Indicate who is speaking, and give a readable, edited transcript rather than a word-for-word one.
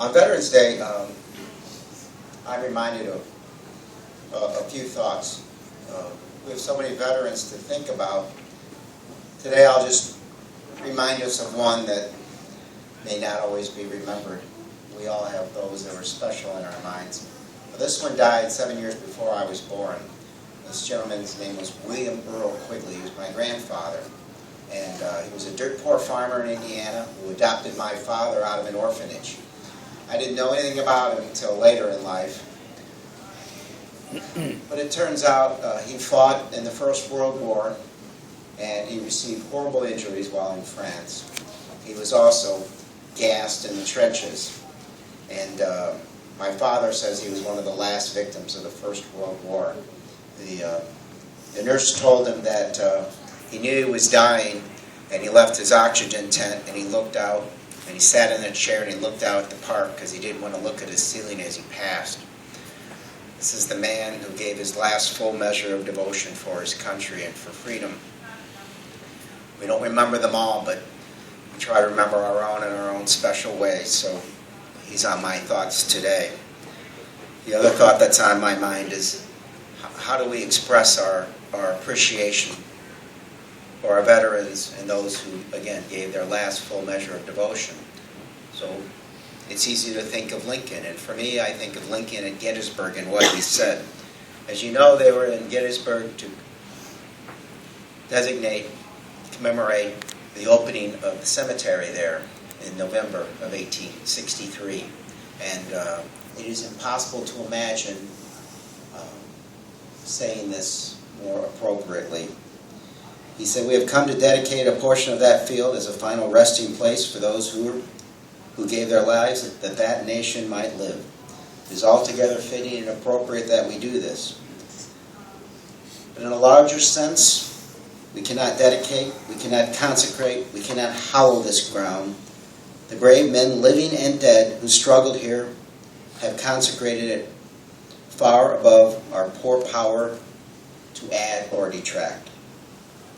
Speaker 1: On Veterans Day, I'm reminded of a few thoughts. We have so many veterans to think about. Today I'll just remind us of one that may not always be remembered. We all have those that were special in our minds. But this one died 7 years before I was born. This gentleman's name was William Earl Quigley. He was my grandfather. And he was a dirt poor farmer in Indiana who adopted my father out of an orphanage. I didn't know anything about him until later in life. But it turns out he fought in the First World War, and he received horrible injuries while in France. He was also gassed in the trenches. And my father says he was one of the last victims of the First World War. The nurse told him that he knew he was dying, and he left his oxygen tent, and he looked out, and he sat in a chair, and he looked out at the park because he didn't want to look at his ceiling as he passed. This is the man who gave his last full measure of devotion for his country and for freedom. We don't remember them all, but we try to remember our own in our own special way, so he's on my thoughts today. The other thought that's on my mind is, how do we express our appreciation for our veterans and those who, again, gave their last full measure of devotion? So it's easy to think of Lincoln, and for me, I think of Lincoln at Gettysburg and what he said. As you know, they were in Gettysburg to commemorate the opening of the cemetery there in November of 1863. And it is impossible to imagine saying this more appropriately. He said, "We have come to dedicate a portion of that field as a final resting place for those who gave their lives that nation might live. It is altogether fitting and appropriate that we do this. But in a larger sense, we cannot dedicate, we cannot consecrate, we cannot hallow this ground. The brave men, living and dead, who struggled here, have consecrated it far above our poor power to add or detract.